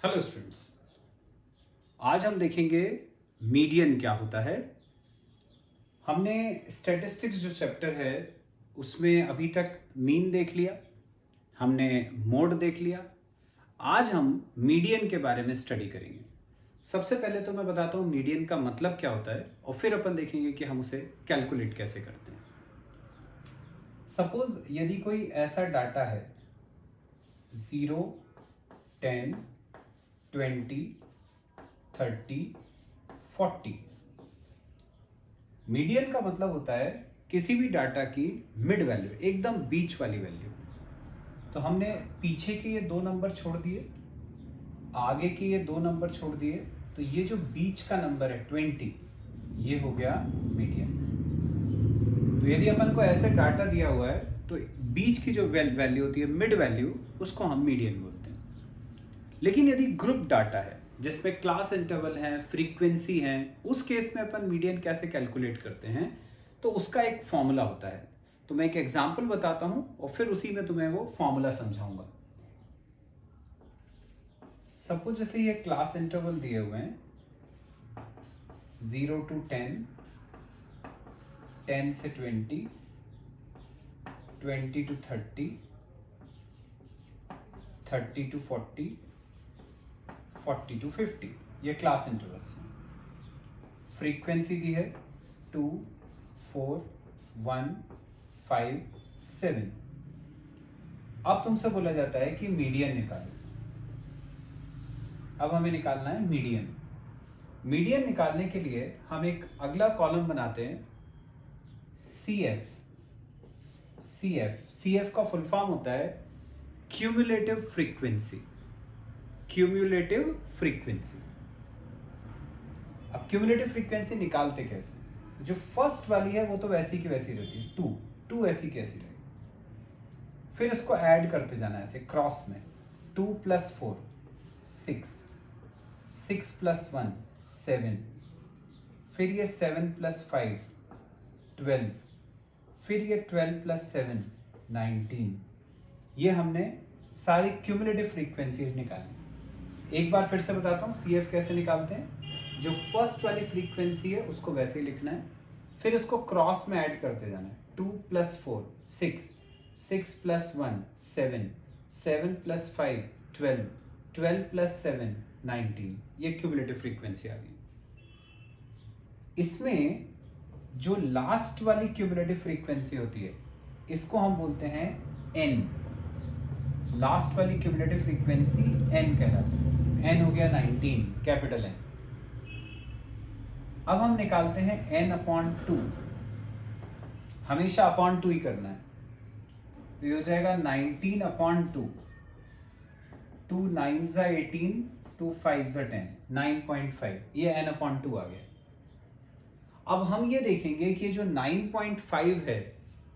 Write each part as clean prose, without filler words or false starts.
Hello students, आज हम देखेंगे मीडियन क्या होता है। हमने स्टैटिस्टिक्स जो चैप्टर है उसमें अभी तक मीन देख लिया, हमने मोड देख लिया। आज हम मीडियन के बारे में स्टडी करेंगे। सबसे पहले तो मैं बताता हूँ मीडियन का मतलब क्या होता है और फिर अपन देखेंगे कि हम उसे कैलकुलेट कैसे करते हैं। सपोज यदि कोई ऐसा डाटा है 0, 10, 20, 30, 40। मीडियन का मतलब होता है किसी भी डाटा की मिड वैल्यू, एकदम बीच वाली वैल्यू। तो हमने पीछे के ये 2 नंबर छोड़ दिए, आगे के ये 2 नंबर छोड़ दिए, तो ये जो बीच का नंबर है 20, ये हो गया मीडियन। तो यदि अपन को ऐसे डाटा दिया हुआ है तो बीच की जो वैल्यू होती है, मिड वैल्यू, उसको हम मीडियन बोलते हैं। लेकिन यदि ग्रुप डाटा है जिसमें क्लास इंटरवल है, फ्रीक्वेंसी है, उस केस में अपन मीडियन कैसे कैलकुलेट करते हैं, तो उसका एक फॉर्मूला होता है। तो मैं एक एग्जांपल बताता हूं और फिर उसी में तुम्हें वो फॉर्मूला समझाऊंगा। सपोज जैसे ये क्लास इंटरवल दिए हुए हैं 0 to 10, 10 से 20, 20 to 30, 30 to 40, 40 to 50, ये क्लास इंटरवल्स हैं। फ्रीक्वेंसी दी है 2, 4, 1, 5, 7। अब तुमसे बोला जाता है कि मीडियन निकालो। अब हमें निकालना है मीडियन। मीडियन निकालने के लिए हम एक अगला कॉलम बनाते हैं CF। CF का फुल फॉर्म होता है क्यूमुलेटिव फ्रीक्वेंसी। Cumulative frequency. अब क्यूमुलेटिव फ्रीक्वेंसी निकालते कैसे? जो फर्स्ट वाली है वो तो वैसी की वैसी रहती है, 2 ऐसी कैसी रहेगी। फिर इसको ऐड करते जाना है ऐसे क्रॉस में, 2 + 4 6, 6 + 1 7, फिर ये 7 + 5 12, फिर ये 12 + 7 19। ये हमने सारी क्यूमुलेटिव फ्रीक्वेंसीज निकाली। एक बार फिर से बताता हूँ CF कैसे निकालते हैं। जो फर्स्ट वाली फ्रीक्वेंसी है उसको वैसे ही लिखना है, फिर उसको क्रॉस में ऐड करते जाना है। 2 + 4 6, 6 + 1 7, 7 + 5 12, 12 + 7 19। ये क्यूमुलेटिव फ्रीक्वेंसी आ गई। इसमें जो लास्ट वाली क्यूमुलेटिव फ्रीक्वेंसी होती है इसको हम बोलते हैं N। लास्ट वाली क्यूमुलेटिव फ्रीक्वेंसी N कहलाती है। N हो गया 19, कैपिटल N। अब हम निकालते हैं N/2। हमेशा /2 ही करना है, तो ये हो जाएगा 19/2। 2 9s 18, 2 5s 10, 9.5। ये N/2 आ गया। अब हम ये देखेंगे कि जो 9.5 है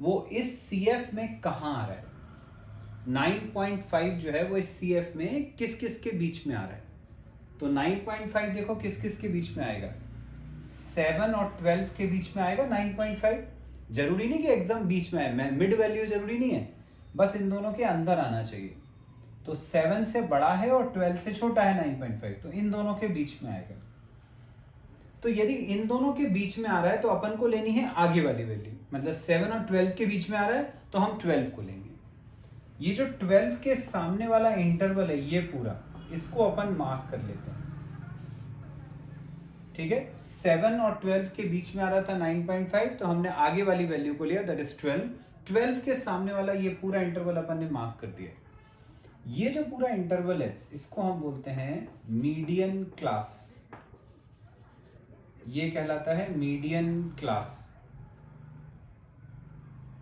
वो इस CF में कहां आ रहा है। 9.5 जो है वो इस CF में किस किस के बीच में आ रहा है। तो 9.5 देखो किस किस के बीच में आएगा, 7 और 12 के बीच में आएगा 9.5। जरूरी नहीं कि एकदम बीच में आए, मिड वैल्यू जरूरी नहीं है, बस इन दोनों के अंदर आना चाहिए। तो 7 से बड़ा है और 12 से छोटा है 9.5, तो इन दोनों के बीच में आएगा। तो यदि इन दोनों के बीच में आ रहा है तो अपन को लेनी है आगे वाली वैल्यू, मतलब 7 और 12 के बीच में आ रहा है तो हम 12 को लेंगे। ये जो 12 के सामने वाला इंटरवल है ये पूरा, इसको अपन मार्क कर लेते हैं। ठीक है, 7 और 12 के बीच में आ रहा था 9.5, तो हमने आगे वाली वैल्यू को लिया, दैट इज 12। 12 के सामने वाला ये पूरा इंटरवल अपन ने मार्क कर दिया। ये जो पूरा इंटरवल है इसको हम बोलते हैं मीडियन क्लास। ये कहलाता है मीडियन क्लास।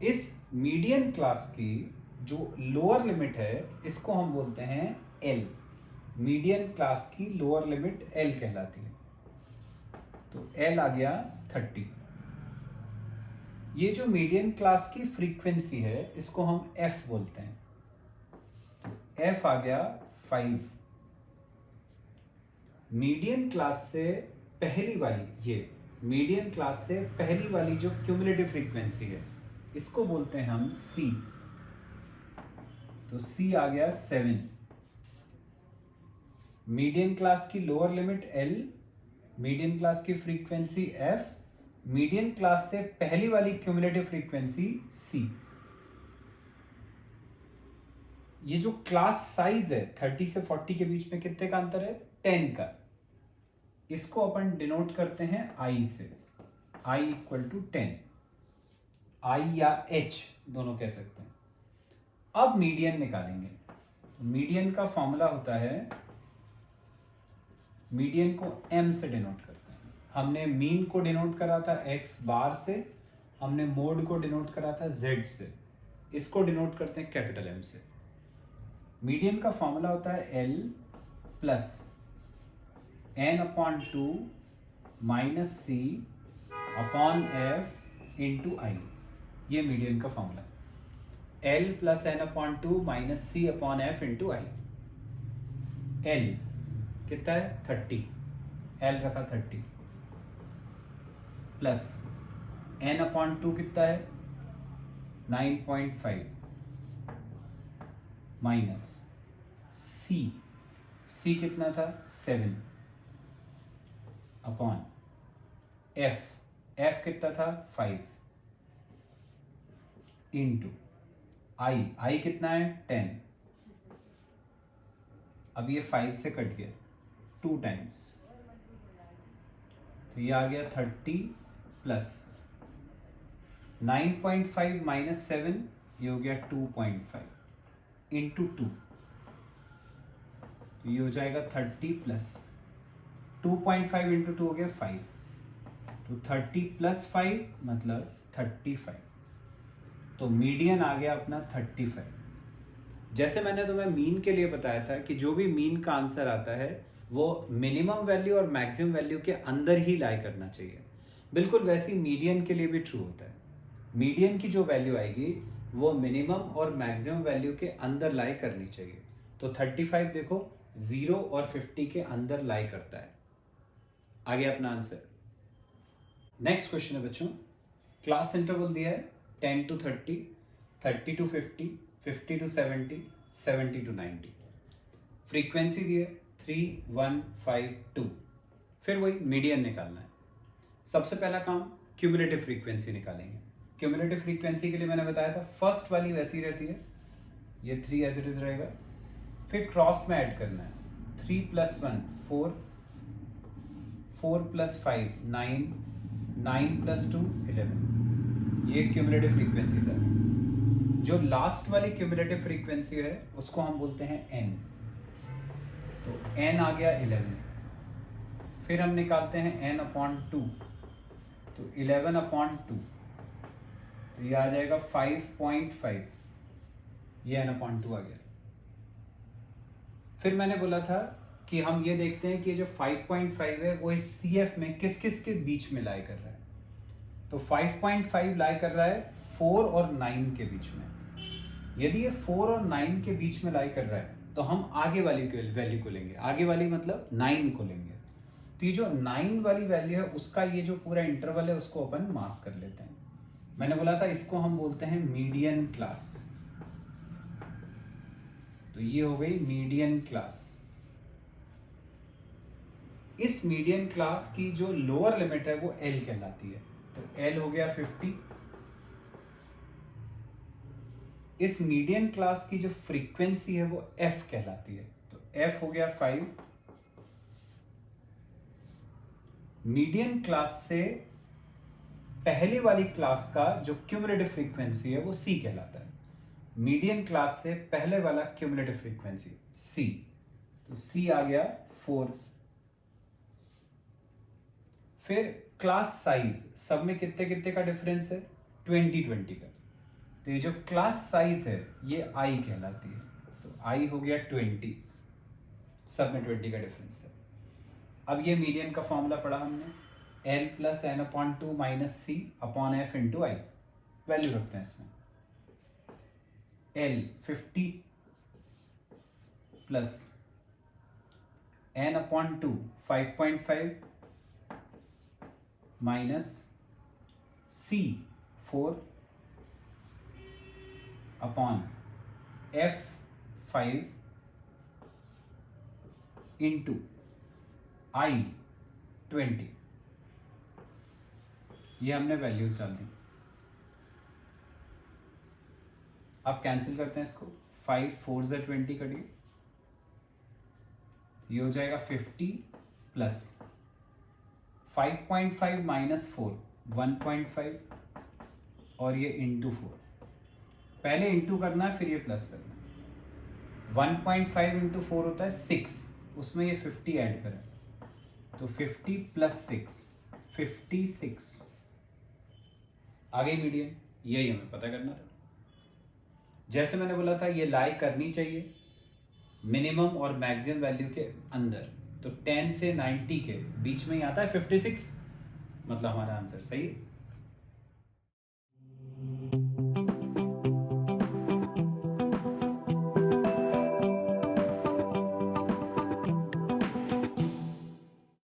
इस मीडियन क्लास की जो लोअर लिमिट है इसको हम बोलते हैं L। मीडियन क्लास की लोअर लिमिट L कहलाती है। तो L आ गया 30। ये जो मीडियन क्लास की फ्रीक्वेंसी है इसको हम F बोलते हैं। तो F आ गया 5। मीडियन क्लास से पहली वाली, ये मीडियन क्लास से पहली वाली जो क्यूमुलेटिव फ्रीक्वेंसी है इसको बोलते हैं हम C। तो C आ गया 7। मीडियन क्लास की lower limit L, median class की फ्रीक्वेंसी एफ, मीडियन क्लास से पहली वाली क्यूमुलेटिव फ्रीक्वेंसी सी। ये जो क्लास साइज है 30 से 40 के बीच में कितने का अंतर है? 10 का। इसको अपन डिनोट करते हैं आई से, आई इक्वल टू 10, आई या एच दोनों कह सकते हैं। अब मीडियन निकालेंगे। मीडियन का फॉर्मूला होता है, मीडियन को m से डिनोट करते हैं। हमने मीन को डिनोट करा था x बार से, हमने मोड को डिनोट करा था z से, इसको डिनोट करते हैं कैपिटल M से। मीडियन का फॉर्मूला होता है L plus n upon 2 minus C upon F into I. ये मीडियन का फॉर्मूला है, L plus n upon 2 minus C upon F into I. L कितना है? 30, L रखा 30 प्लस n अपॉन 2 कितना है? 9.5 माइनस C कितना था? 7 अपॉन F कितना था? 5 इंटू I कितना है? 10। अब ये 5 से कट गया 2 टाइम्स, तो ये आ गया 30 प्लस 9.5 माइनस 7, ये हो गया 2.5 इंटू 2, तो ये हो जाएगा 30 प्लस 2.5 इंटू 2 हो गया 5, तो 30 प्लस 5 मतलब 35। तो मीडियन आ गया अपना 35। जैसे मैंने तुम्हें मीन के लिए बताया था कि जो भी मीन का आंसर आता है वो मिनिमम वैल्यू और मैक्सिमम वैल्यू के अंदर ही लाई करना चाहिए, बिल्कुल वैसी मीडियन के लिए भी ट्रू होता है। मीडियन की जो वैल्यू आएगी वो मिनिमम और मैक्सिमम वैल्यू के अंदर लाई करनी चाहिए। तो 35 देखो 0 और 50 के अंदर लाई करता है। आगे अपना आंसर। नेक्स्ट क्वेश्चन है बच्चों, क्लास इंटरवल दिया है 10 to 30, 30 to 50, 50 to 70, 70 to 90। Frequency दी है 3, 1, 5, 2। फिर वही मीडियन निकालना है। सबसे पहला काम क्यूमुलेटिव फ्रीक्वेंसी निकालेंगे। क्यूमुलेटिव फ्रीक्वेंसी के लिए मैंने बताया था फर्स्ट वाली वैसी रहती है, ये 3 एज इट इज रहेगा। फिर क्रॉस में ऐड करना है 3 + 1 4, 4 + 5 9, 9 + 2 11। ये क्यूमुलेटिव फ्रीक्वेंसीज है। जो लास्ट वाली क्यूमुलेटिव फ्रीक्वेंसी है उसको हम बोलते हैं n। तो n आ गया 11। फिर हम निकालते हैं n अपॉन 2, तो 11 अपॉन 2, तो ये आ जाएगा 5.5, ये n अपॉन 2 आ गया। फिर मैंने बोला था कि हम ये देखते हैं कि जो 5.5 है वो इस CF में किस किस के बीच में लाई कर रहा है। तो 5.5 लाई कर रहा है 4 और 9 के बीच में। यदि ये 4 और 9 के बीच में लाई कर रहा है तो हम आगे वाली वैल्यू को लेंगे, आगे वाली मतलब 9 को लेंगे। तो ये जो 9 वाली वैल्यू है उसका ये जो पूरा इंटरवल है उसको अपन मार्क कर लेते हैं। मैंने बोला था इसको हम बोलते हैं मीडियन क्लास। तो ये हो गई मीडियन क्लास। इस मीडियन क्लास की जो लोअर लिमिट है वो L कहलाती है। तो L हो गया 50। इस मीडियन क्लास की जो फ्रीक्वेंसी है वो F कहलाती है। तो F हो गया 5। मीडियन क्लास से पहले वाली क्लास का जो क्यूमुलेटिव फ्रीक्वेंसी है वो C कहलाता है। मीडियन क्लास से पहले वाला क्यूमुलेटिव फ्रीक्वेंसी C, तो C आ गया 4। फिर क्लास साइज, सब में कितने कितने का डिफरेंस है? 20 का। तो ये जो क्लास साइज है ये I कहलाती है। तो I हो गया 20, सब में 20 का डिफरेंस है। अब ये मीडियन का फॉर्मूला पढ़ा हमने, L + n upon 2 minus C upon F into I। Value रखते हैं इसमें। L 50 plus n upon 2 5.5 minus C 4 upon F 5 into I 20, ये हमने वैल्यूज डाल दी। अब कैंसिल करते हैं इसको, 5 4 ज़ा 20 कटिए, ये हो जाएगा 50 प्लस 5.5 माइनस 4 1.5 और ये इंटू 4, पहले इंटू करना है फिर ये प्लस करना है। 1.5 इंटू 4 होता है 6, उसमें ये 50 ऐड करें तो 50 प्लस 6 56। आगे मीडियन, यही हमें पता करना था। जैसे मैंने बोला था ये लाई करनी चाहिए मिनिमम और मैक्सिमम वैल्यू के अंदर, तो 10 से 90 के बीच में ही आता है 56, मतलब हमारा आंसर सही है।